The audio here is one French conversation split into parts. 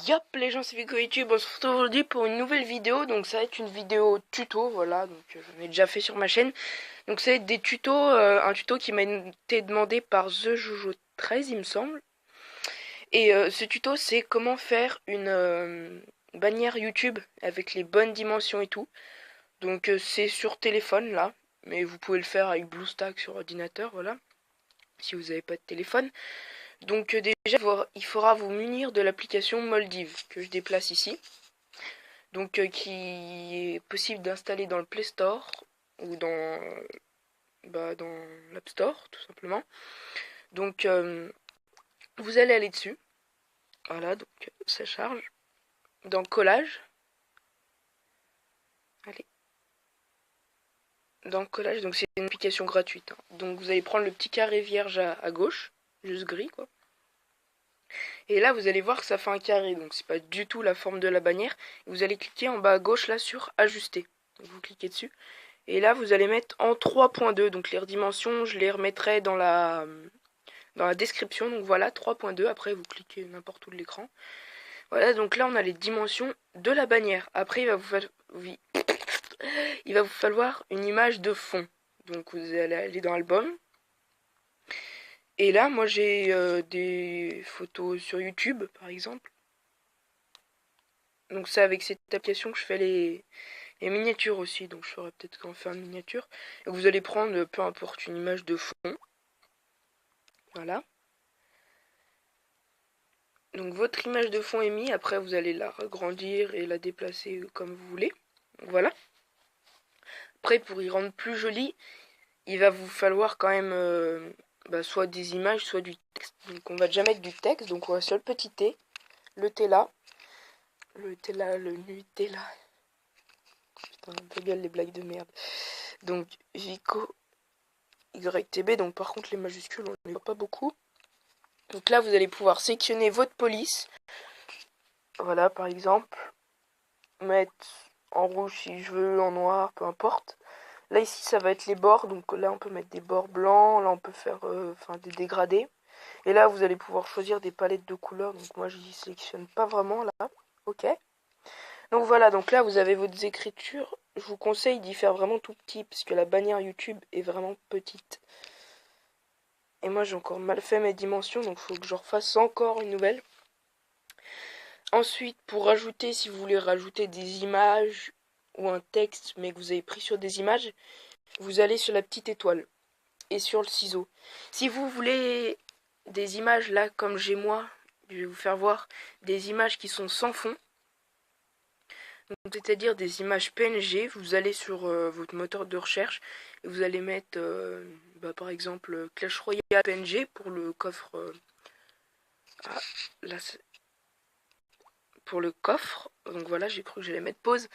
Yop les gens, c'est Vico YouTube, on se retrouve aujourd'hui pour une nouvelle vidéo. Donc ça va être une vidéo tuto, voilà, donc j'en ai déjà fait sur ma chaîne. Donc ça va être des tutos, un tuto qui m'a été demandé par TheJojo13 il me semble. Et ce tuto c'est comment faire une bannière YouTube avec les bonnes dimensions et tout. Donc c'est sur téléphone là, mais vous pouvez le faire avec BlueStack sur ordinateur, voilà, si vous n'avez pas de téléphone. Donc déjà, il faudra vous munir de l'application Moldiv que je déplace ici. Donc qui est possible d'installer dans le Play Store ou dans l'App Store tout simplement. Donc vous allez aller dessus. Voilà, donc ça charge. Dans collage. Allez. Dans collage, donc c'est une application gratuite. Donc vous allez prendre le petit carré vierge à gauche, juste gris quoi. Et là, vous allez voir que ça fait un carré, donc c'est pas du tout la forme de la bannière. Vous allez cliquer en bas à gauche là sur ajuster. Donc vous cliquez dessus. Et là, vous allez mettre en 3.2. Donc les dimensions, je les remettrai dans la description. Donc voilà, 3.2. Après, vous cliquez n'importe où de l'écran. Voilà, donc là, on a les dimensions de la bannière. Après, il va vous falloir une image de fond. Donc vous allez aller dans Album. Et là, moi, j'ai des photos sur YouTube, par exemple. Donc c'est avec cette application que je fais les miniatures aussi. Donc je ferai peut-être qu'en faire une miniature. Et vous allez prendre, peu importe, une image de fond. Voilà. Donc votre image de fond est mise. Après, vous allez la agrandir et la déplacer comme vous voulez. Donc, voilà. Après, pour y rendre plus joli, il va vous falloir quand même soit des images, soit du texte. Donc on va déjà mettre du texte. Donc on va sur le petit T, le T là. Le Nutella. Putain, ta gueule les blagues de merde. Donc Vico YTB. Donc par contre les majuscules on ne les voit pas beaucoup. Donc là vous allez pouvoir sélectionner votre police. Voilà par exemple. Mettre en rouge si je veux, en noir, peu importe. Là ici ça va être les bords. Donc là on peut mettre des bords blancs. Là on peut faire des dégradés. Et là vous allez pouvoir choisir des palettes de couleurs. Donc moi je n'y sélectionne pas vraiment là. Ok. Donc voilà, donc là vous avez vos écritures. Je vous conseille d'y faire vraiment tout petit parce que la bannière YouTube est vraiment petite. Et moi j'ai encore mal fait mes dimensions, donc il faut que je refasse encore une nouvelle. Ensuite, pour rajouter, si vous voulez rajouter des images ou un texte, mais que vous avez pris sur des images, vous allez sur la petite étoile et sur le ciseau. Si vous voulez des images là, comme j'ai moi, je vais vous faire voir des images qui sont sans fond. C'est-à-dire des images PNG, vous allez sur votre moteur de recherche et vous allez mettre par exemple Clash Royale PNG pour le coffre. Là, pour le coffre. Donc voilà, j'ai cru que j'allais mettre pause.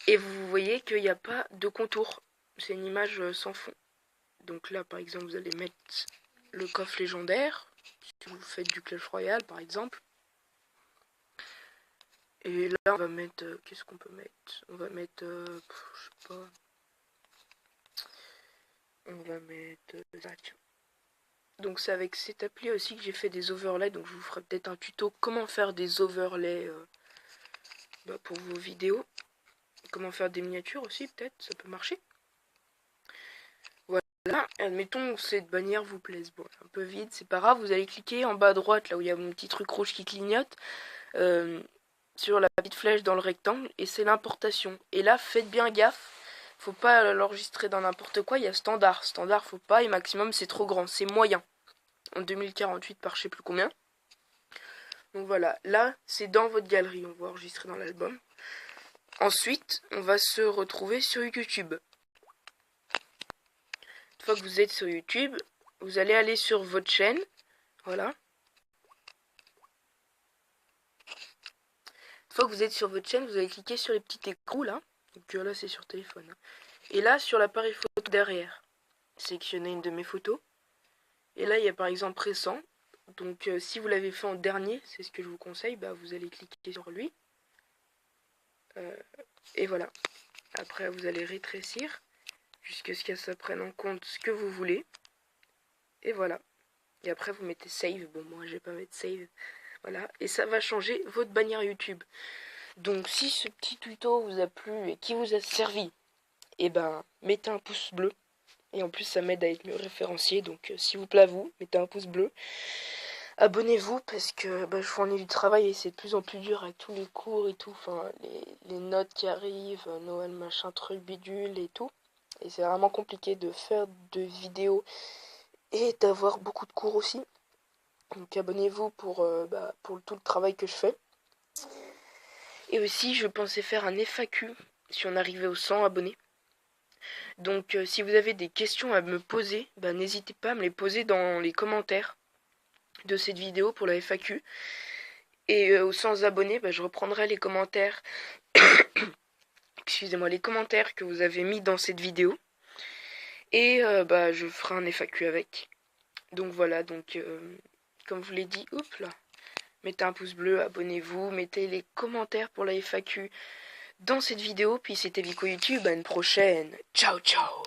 Et vous voyez qu'il n'y a pas de contour. C'est une image sans fond. Donc là, par exemple, vous allez mettre le coffre légendaire. Si vous faites du Clash Royale, par exemple. Et là, on va mettre... qu'est-ce qu'on peut mettre? On va mettre... je sais pas... On va mettre... Donc c'est avec cette appli aussi que j'ai fait des overlays. Donc je vous ferai peut-être un tuto comment faire des overlays pour vos vidéos. Comment faire des miniatures aussi, peut-être, ça peut marcher. Voilà, admettons que cette bannière vous plaise. Bon, un peu vide, c'est pas grave. Vous allez cliquer en bas à droite, là où il y a mon petit truc rouge qui clignote, sur la petite flèche dans le rectangle, et c'est l'importation. Et là, faites bien gaffe. Faut pas l'enregistrer dans n'importe quoi. Il y a standard. Standard, faut pas. Et maximum, c'est trop grand. C'est moyen. En 2048 par je sais plus combien. Donc voilà. Là, c'est dans votre galerie. On va enregistrer dans l'album. Ensuite, on va se retrouver sur YouTube. Une fois que vous êtes sur YouTube, vous allez aller sur votre chaîne. Voilà. Une fois que vous êtes sur votre chaîne, vous allez cliquer sur les petits écrous là. Donc là, c'est sur téléphone. Et là, sur l'appareil photo derrière, sélectionnez une de mes photos. Et là, il y a par exemple récent. Donc si vous l'avez fait en dernier, c'est ce que je vous conseille, vous allez cliquer sur lui. Et voilà. Après, vous allez rétrécir jusqu'à ce que ça prenne en compte ce que vous voulez. Et voilà. Et après, vous mettez save. Bon, moi, je vais pas mettre save. Voilà, et ça va changer votre bannière YouTube. Donc si ce petit tuto vous a plu et qui vous a servi, et ben mettez un pouce bleu. Et en plus ça m'aide à être mieux référencié. Donc s'il vous plaît à vous, mettez un pouce bleu. Abonnez-vous parce que je fournis du travail et c'est de plus en plus dur avec tous les cours et tout. Enfin les notes qui arrivent, Noël machin truc bidule et tout. Et c'est vraiment compliqué de faire de vidéos et d'avoir beaucoup de cours aussi. Donc abonnez-vous pour tout le travail que je fais. Et aussi, je pensais faire un FAQ si on arrivait aux 100 abonnés. Donc si vous avez des questions à me poser, n'hésitez pas à me les poser dans les commentaires de cette vidéo pour la FAQ. Et aux 100 abonnés, je reprendrai les commentaires. Excusez-moi, les commentaires que vous avez mis dans cette vidéo. Et je ferai un FAQ avec. Donc voilà, comme je vous l'ai dit, là. Mettez un pouce bleu, abonnez-vous, mettez les commentaires pour la FAQ dans cette vidéo. Puis c'était Vico YouTube, à une prochaine. Ciao ciao.